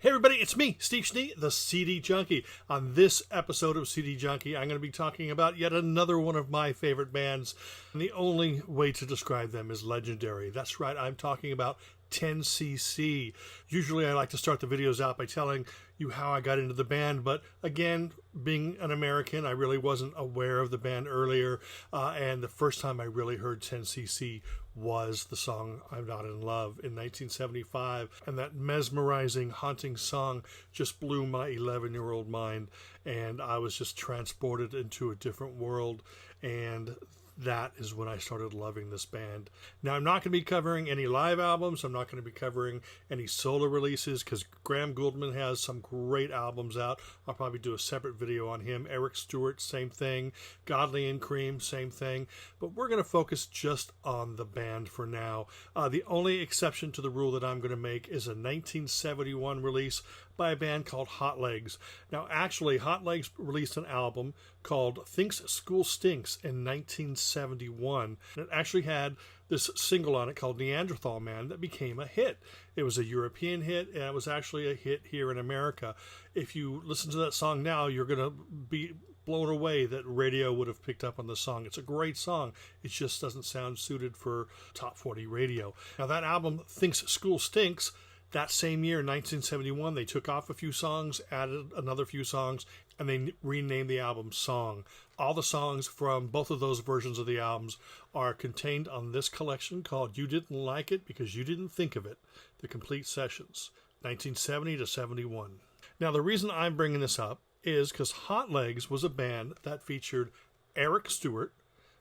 Hey everybody, it's me, Steve Schnee, the CD Junkie. On this episode of CD Junkie, I'm going to be talking about yet another one of my favorite bands. And the only way to describe them is legendary. That's right, I'm talking about 10cc. Usually I like to start the videos out by telling you how I got into the band, but again, being an American, I really wasn't aware of the band earlier, and the first time I really heard 10cc was the song I'm Not in Love in 1975, and that mesmerizing, haunting song just blew my 11-year-old mind, and I was just transported into a different world, and that is when I started loving this band. Now, I'm not going to be covering any live albums. I'm not going to be covering any solo releases because Graham Gouldman has some great albums out. I'll probably do a separate video on him. Eric Stewart, same thing. Godley and Cream, same thing. But we're going to focus just on the band for now. The only exception to the rule that I'm going to make is a 1971 release by a band called Hot Legs. Now, actually, Hot Legs released an album called Thinks School Stinks in 1971. And it actually had this single on it called Neanderthal Man that became a hit. It was a European hit, and it was actually a hit here in America. If you listen to that song now, you're going to be blown away that radio would have picked up on the song. It's a great song. It just doesn't sound suited for top 40 radio. Now, that album, Thinks School Stinks, that same year, 1971, they took off a few songs, added another few songs, and they renamed the album Song. All the songs from both of those versions of the albums are contained on this collection called You Didn't Like It Because You Didn't Think of It, The Complete Sessions, 1970 to 71. Now, the reason I'm bringing this up is because Hot Legs was a band that featured Eric Stewart,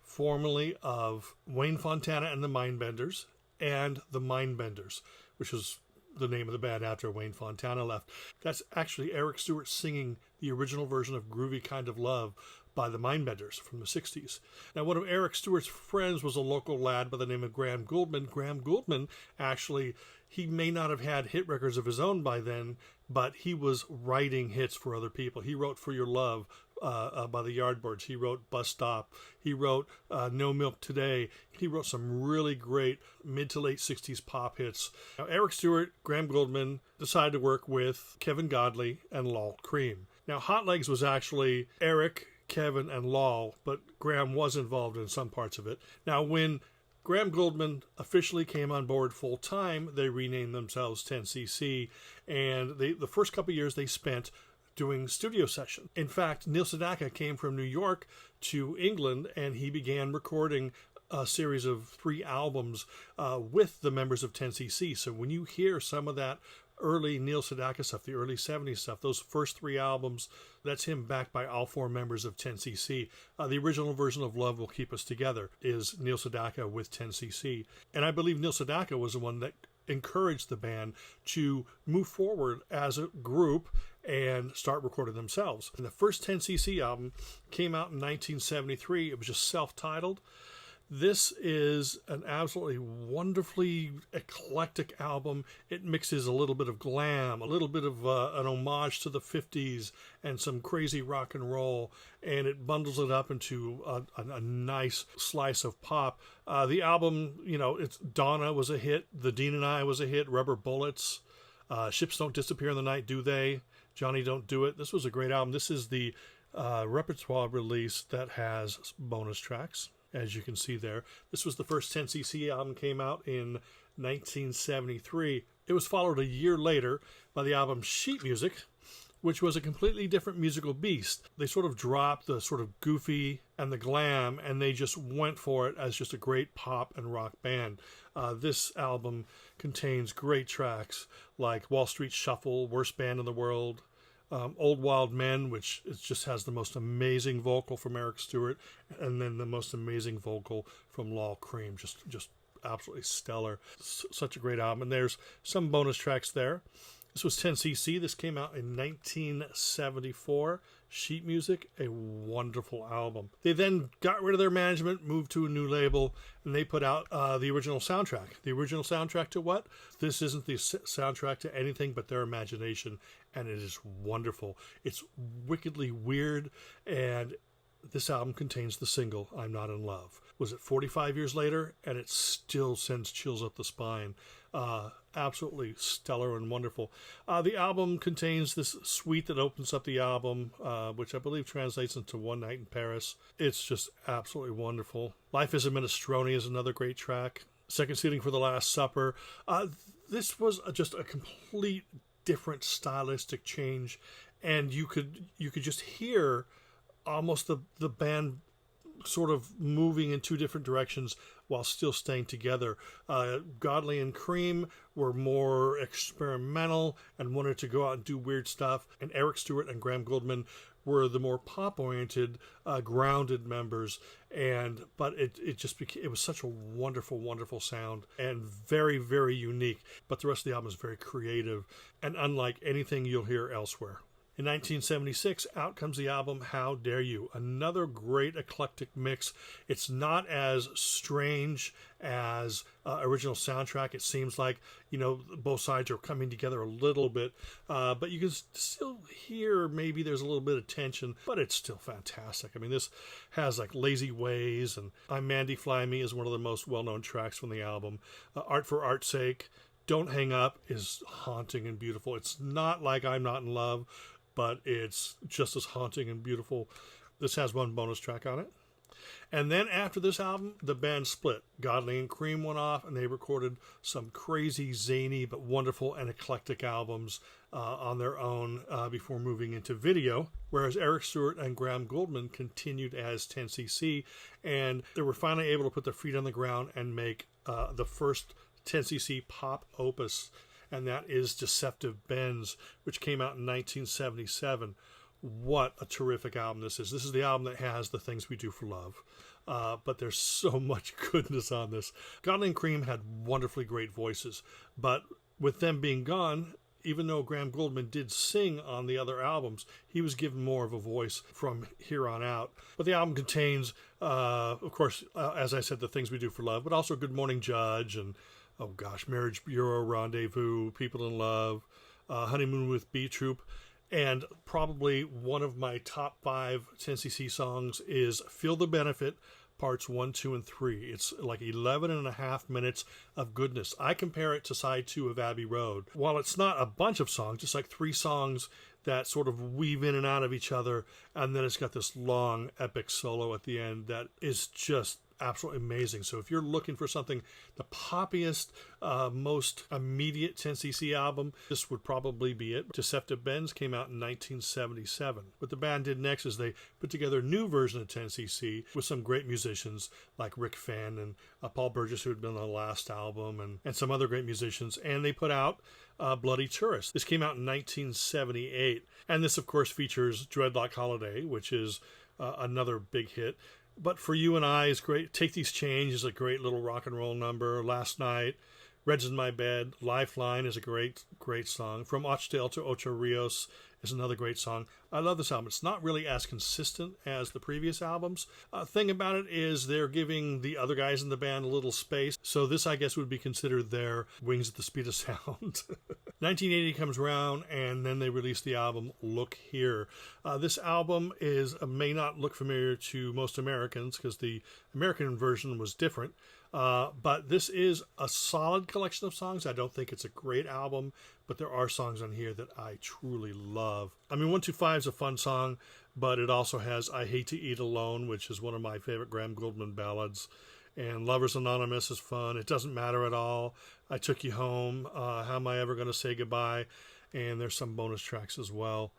formerly of Wayne Fontana and the Mindbenders, and the Mindbenders, which was the name of the band after Wayne Fontana left. That's actually Eric Stewart singing the original version of Groovy Kind of Love by the Mindbenders from the 60s. Now, one of Eric Stewart's friends was a local lad by the name of Graham Gouldman. Graham Gouldman, actually, he may not have had hit records of his own by then, but he was writing hits for other people. He wrote For Your Love by the Yardbirds. He wrote Bus Stop. He wrote No Milk Today. He wrote some really great mid to late 60s pop hits. Now, Eric Stewart, Graham Gouldman decided to work with Kevin Godley and Lol Cream. Now, Hot Legs was actually Eric, Kevin, and Lol, but Graham was involved in some parts of it. Now, when Graham Gouldman officially came on board full-time, they renamed themselves 10cc, and the first couple of years they spent doing studio sessions. In fact, Neil Sedaka came from New York to England, and he began recording a series of 3 albums with the members of 10cc. So when you hear some of that early Neil Sedaka stuff, the early 70s stuff, those first 3 albums, that's him backed by all 4 members of 10cc. The original version of Love Will Keep Us Together is Neil Sedaka with 10cc. And I believe Neil Sedaka was the one that encouraged the band to move forward as a group and start recording themselves. And the first 10cc album came out in 1973. It was just self-titled. This is an absolutely wonderfully eclectic album. It mixes a little bit of glam, a little bit of an homage to the 50s, and some crazy rock and roll, and it bundles it up into a nice slice of pop. The album, it's Donna was a hit, The Dean and I was a hit, Rubber Bullets, Ships Don't Disappear in the Night, Do They? Johnny Don't Do It. This was a great album. This is the repertoire release that has bonus tracks, as you can see there. This was the first 10cc album, came out in 1973. It was followed a year later by the album Sheet Music, which was a completely different musical beast. They sort of dropped the sort of goofy and the glam, and they just went for it as just a great pop and rock band. This album contains great tracks like Wall Street Shuffle, Worst Band in the World, Old Wild Men, which just has the most amazing vocal from Eric Stewart, and then the most amazing vocal from Lol Cream. Just absolutely stellar. Such a great album. And there's some bonus tracks there. This was 10cc. This came out in 1974. Sheet Music, a wonderful album. They then got rid of their management, moved to a new label, and they put out the original soundtrack. The original soundtrack to what? This isn't the soundtrack to anything but their imagination, and it is wonderful. It's wickedly weird, and this album contains the single, I'm Not in Love. Was it 45 years later? And it still sends chills up the spine. absolutely stellar and wonderful. The album contains this suite that opens up the album, which I believe translates into One Night in Paris. It's just absolutely wonderful. Life is a Minestrone is another great track. Second Seating for the Last Supper. This was just a complete different stylistic change, and you could just hear almost the band sort of moving in two different directions while still staying together. Godley and Cream were more experimental and wanted to go out and do weird stuff, and Eric Stewart and Graham Gouldman were the more pop-oriented, grounded members. But it just became, it was such a wonderful, wonderful sound and very, very unique. But the rest of the album is very creative and unlike anything you'll hear elsewhere. In 1976, out comes the album How Dare You, another great eclectic mix. It's not as strange as original soundtrack. It seems like, both sides are coming together a little bit, but you can still hear maybe there's a little bit of tension, but it's still fantastic. I mean, this has like Lazy Ways, and I'm Mandy Fly Me is one of the most well-known tracks from the album. Art for Art's Sake, Don't Hang Up is haunting and beautiful. It's not like I'm Not in Love, but it's just as haunting and beautiful. This has one bonus track on it. And then after this album, the band split. Godley and Cream went off, and they recorded some crazy, zany, but wonderful and eclectic albums on their own before moving into video, whereas Eric Stewart and Graham Gouldman continued as 10cc, and they were finally able to put their feet on the ground and make the first 10cc pop opus, and that is Deceptive Benz, which came out in 1977. What a terrific album this is. This is the album that has The Things We Do for Love. But there's so much goodness on this. Godley and Cream had wonderfully great voices, but with them being gone, even though Graham Gouldman did sing on the other albums, he was given more of a voice from here on out. But the album contains, of course, as I said, The Things We Do for Love, but also Good Morning Judge and Marriage Bureau, Rendezvous, People in Love, Honeymoon with B Troop, and probably one of my top 5 10cc songs is Feel the Benefit, parts 1, 2, and 3. It's like 11 and a half minutes of goodness. I compare it to side 2 of Abbey Road. While it's not a bunch of songs, it's like 3 songs that sort of weave in and out of each other, and then it's got this long epic solo at the end that is just absolutely amazing. So if you're looking for something, the poppiest, most immediate 10cc album, this would probably be it. Deceptive Benz came out in 1977. What the band did next is they put together a new version of 10cc with some great musicians like Rick Fenn and Paul Burgess, who had been on the last album, and some other great musicians, and they put out Bloody Tourist. This came out in 1978, and this of course features Dreadlock Holiday, which is another big hit. But For You and I is great. Take These Chains is a great little rock and roll number. Last Night, Red's in My Bed, Lifeline is a great, great song. From Ochdale to Ocho Rios is another great song. I love this album. It's not really as consistent as the previous albums. Thing about it is they're giving the other guys in the band a little space. So this, I guess, would be considered their Wings at the Speed of Sound. 1980 comes around, and then they release the album Look Here. This album may not look familiar to most Americans because the American version was different. But this is a solid collection of songs. I don't think it's a great album, but there are songs on here that I truly love. I mean, 125 is a fun song, but it also has I Hate to Eat Alone, which is one of my favorite Graham Gouldman ballads. And Lovers Anonymous is fun. It Doesn't Matter at All. I Took You Home. How Am I Ever Going to Say Goodbye? And there's some bonus tracks as well.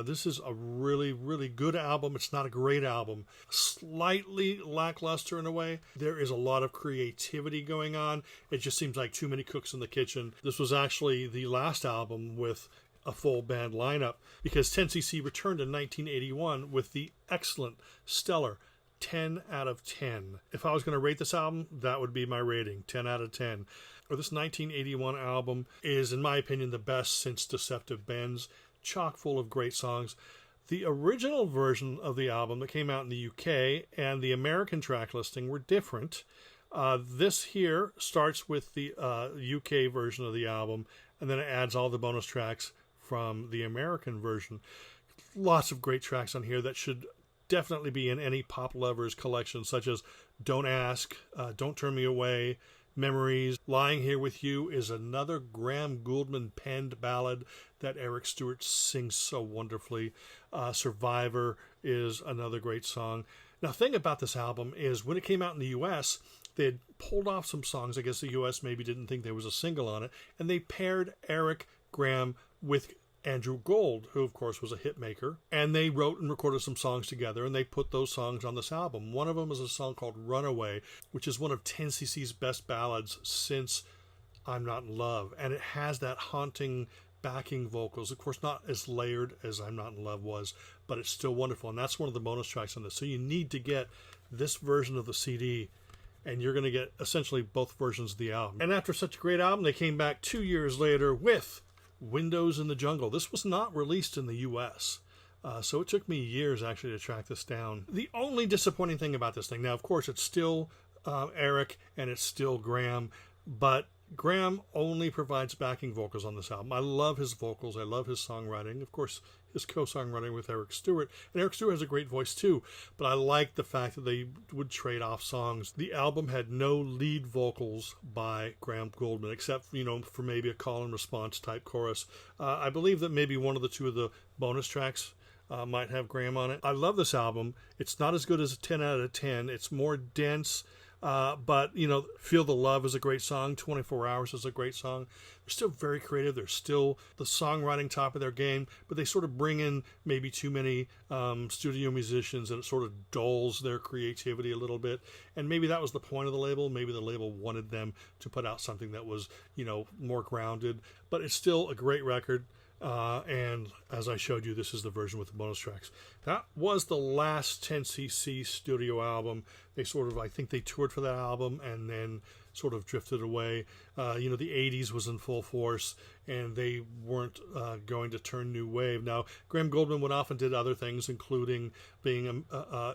This is a really, really good album. It's not a great album. Slightly lackluster in a way. There is a lot of creativity going on. It just seems like too many cooks in the kitchen. This was actually the last album with a full band lineup because 10cc returned in 1981 with the excellent, stellar 10 out of 10. If I was going to rate this album, that would be my rating, 10 out of 10. This 1981 album is, in my opinion, the best since Deceptive Benz. Chock full of great songs. The original version of the album that came out in the UK and the American track listing were different. This here starts with the UK version of the album, and then it adds all the bonus tracks from the American version. Lots of great tracks on here that should definitely be in any pop lovers collection, such as Don't Ask, Don't Turn Me Away, Memories. Lying Here With You is another Graham Gouldman penned ballad that Eric Stewart sings so wonderfully. Survivor is another great song. Now, the thing about this album is when it came out in the U.S., they had pulled off some songs. I guess the U.S. maybe didn't think there was a single on it, and they paired Eric Graham with Andrew Gold, who of course was a hit maker, and they wrote and recorded some songs together, and they put those songs on this album. One of them is a song called Runaway, which is one of 10cc's best ballads since I'm Not in Love, and it has that haunting backing vocals. Of course, not as layered as I'm Not in Love was, but it's still wonderful, and that's one of the bonus tracks on this. So you need to get this version of the CD, and you're going to get essentially both versions of the album. And after such a great album, they came back 2 years later with Windows in the Jungle. This was not released in the U.S., so it took me years actually to track this down. The only disappointing thing about this thing, now of course it's still Eric and it's still Graham, but Graham only provides backing vocals on this album. I love his vocals. I love his songwriting. Of course, his co-songwriting with Eric Stewart. And Eric Stewart has a great voice too, but I like the fact that they would trade off songs. The album had no lead vocals by Graham Gouldman, except, for maybe a call and response type chorus. I believe that maybe one of the two of the bonus tracks might have Graham on it. I love this album. It's not as good as a 10 out of 10. It's more dense. But, Feel the Love is a great song. 24 Hours is a great song. They're still very creative. They're still the songwriting top of their game, but they sort of bring in maybe too many studio musicians, and it sort of dulls their creativity a little bit. And maybe that was the point of the label. Maybe the label wanted them to put out something that was, more grounded, but it's still a great record. And as I showed you, this is the version with the bonus tracks. That was the last 10cc studio album. They I think they toured for that album and then sort of drifted away. The 80s was in full force, and they weren't going to turn new wave. Now, Graham Gouldman went off and did other things, including being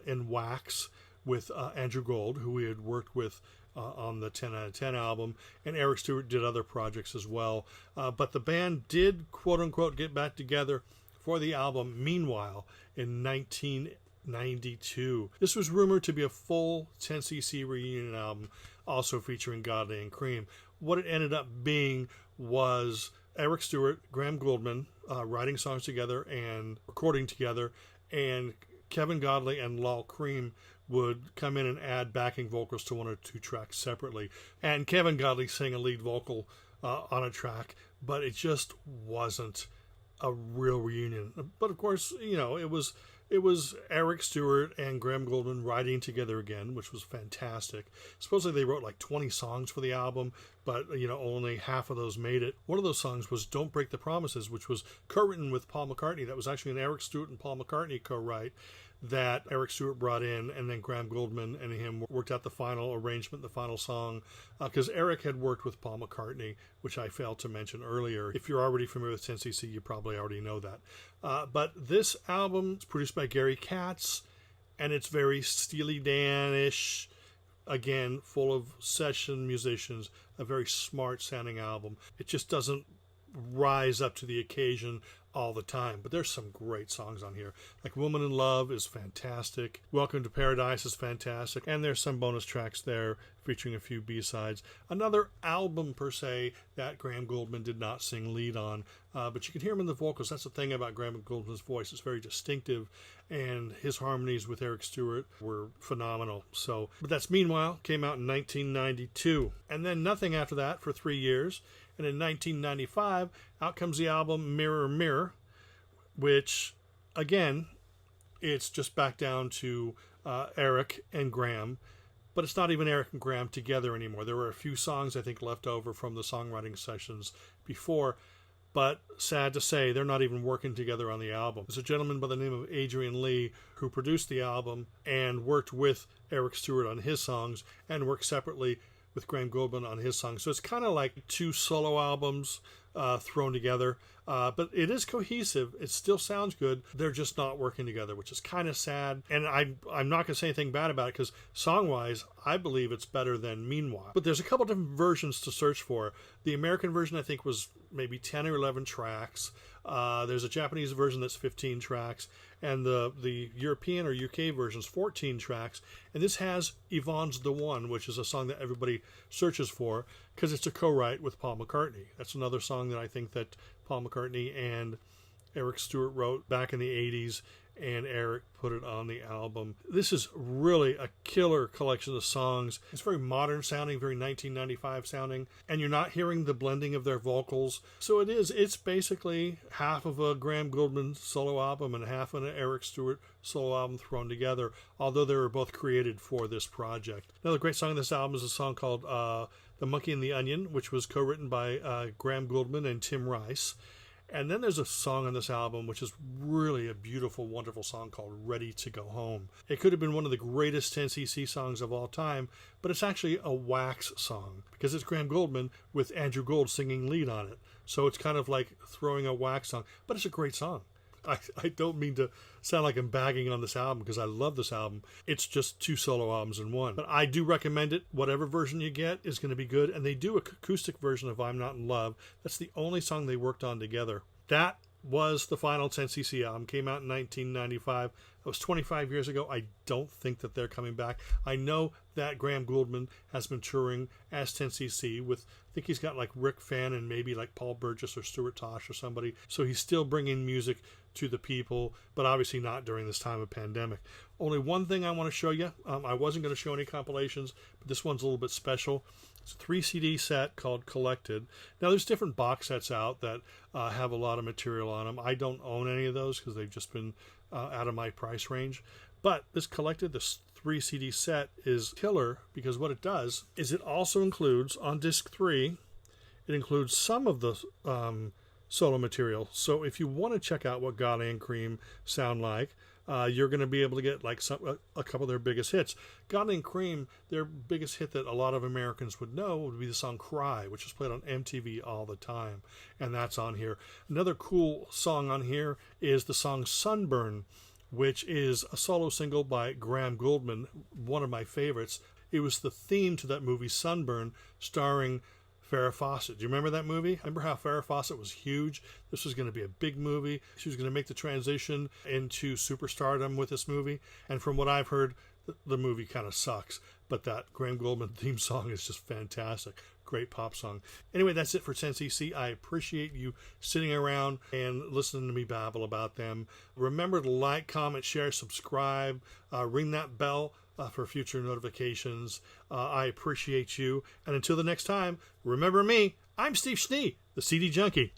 in Wax with Andrew Gold, who he had worked with on the 10 out of 10 album, and Eric Stewart did other projects as well. But the band did, quote-unquote, get back together for the album Meanwhile in 1992. This was rumored to be a full 10cc reunion album, also featuring Godley and Cream. What it ended up being was Eric Stewart, Graham Gouldman writing songs together and recording together, and Kevin Godley and Lal Cream would come in and add backing vocals to one or two tracks separately. And Kevin Godley sang a lead vocal on a track, but it just wasn't a real reunion. But of course, it was Eric Stewart and Graham Gouldman writing together again, which was fantastic. Supposedly they wrote like 20 songs for the album, but only half of those made it. One of those songs was Don't Break the Promises, which was co-written with Paul McCartney. That was actually an Eric Stewart and Paul McCartney co-write that Eric Stewart brought in, and then Graham Gouldman and him worked out the final arrangement, the final song, because Eric had worked with Paul McCartney, which I failed to mention earlier. If you're already familiar with 10cc, you probably already know that. But this album is produced by Gary Katz, and it's very Steely Dan-ish, again, full of session musicians, a very smart-sounding album. It just doesn't rise up to the occasion all the time, but there's some great songs on here. Like Woman in Love is fantastic, Welcome to Paradise is fantastic, and there's some bonus tracks there featuring a few B-sides. Another album per se that Graham Gouldman did not sing lead on, but you can hear him in the vocals. That's the thing about Graham Gouldman's voice. It's very distinctive, and his harmonies with Eric Stewart were phenomenal. But that's Meanwhile, came out in 1992, and then nothing after that for 3 years. And in 1995, out comes the album Mirror, Mirror, which, again, it's just back down to Eric and Graham. But it's not even Eric and Graham together anymore. There were a few songs, I think, left over from the songwriting sessions before. But sad to say, they're not even working together on the album. There's a gentleman by the name of Adrian Lee who produced the album and worked with Eric Stewart on his songs and worked separately with Graham Gouldman on his songs. So it's kind of like two solo albums thrown together. But it is cohesive. It still sounds good. They're just not working together, which is kind of sad. And I'm not going to say anything bad about it because song-wise, I believe it's better than Meanwhile. But there's a couple different versions to search for. The American version, I think, was maybe 10 or 11 tracks. There's a Japanese version that's 15 tracks, and the European or UK version is 14 tracks. And this has Yvonne's The One, which is a song that everybody searches for because it's a co-write with Paul McCartney. That's another song that I think that Paul McCartney and Eric Stewart wrote back in the 80s, and Eric put it on the album. This is really a killer collection of songs. It's very modern sounding, very 1995 sounding, and you're not hearing the blending of their vocals. So it's basically half of a Graham Gouldman solo album and half of an Eric Stewart solo album thrown together, although they were both created for this project. Another great song on this album is a song called The Monkey and the Onion, which was co-written by Graham Gouldman and Tim Rice. And then there's a song on this album which is really a beautiful, wonderful song called Ready to Go Home. It could have been one of the greatest 10cc songs of all time, but it's actually a Wax song because it's Graham Gouldman with Andrew Gold singing lead on it. So it's kind of like throwing a Wax song, but it's a great song. I don't mean to sound like I'm bagging on this album because I love this album. It's just two solo albums in one. But I do recommend it. Whatever version you get is going to be good. And they do an acoustic version of I'm Not in Love. That's the only song they worked on together. That was the final 10cc album. Came out in 1995. That was 25 years ago. I don't think that they're coming back. I know that Graham Gouldman has been touring as 10cc with, I think he's got like Rick Fan and maybe like Paul Burgess or Stuart Tosh or somebody. So he's still bringing music to the people, but obviously not during this time of pandemic. Only one thing I want to show you. I wasn't going to show any compilations, but this one's a little bit special. It's a 3 CD set called Collected. Now, there's different box sets out that have a lot of material on them. I don't own any of those because they've just been out of my price range. But this Collected, this 3 CD set is killer because what it does is it also includes, on disc 3, it includes some of the solo material. So if you want to check out what Godley and Cream sound like, you're going to be able to get like a couple of their biggest hits. Godley and Cream, their biggest hit that a lot of Americans would know would be the song Cry, which is played on MTV all the time, and that's on here. Another cool song on here is the song Sunburn, which is a solo single by Graham Gouldman, one of my favorites. It was the theme to that movie Sunburn, starring Farrah Fawcett. Do you remember that movie? Remember how Farrah Fawcett was huge? This was going to be a big movie. She was going to make the transition into superstardom with this movie. And from what I've heard, the movie kind of sucks. But that Graham Gouldman theme song is just fantastic. Great pop song. Anyway, that's it for 10cc. I appreciate you sitting around and listening to me babble about them. Remember to like, comment, share, subscribe, ring that bell for future notifications. I appreciate you. And until the next time, remember me. I'm Steve Schnee, the CD Junkie.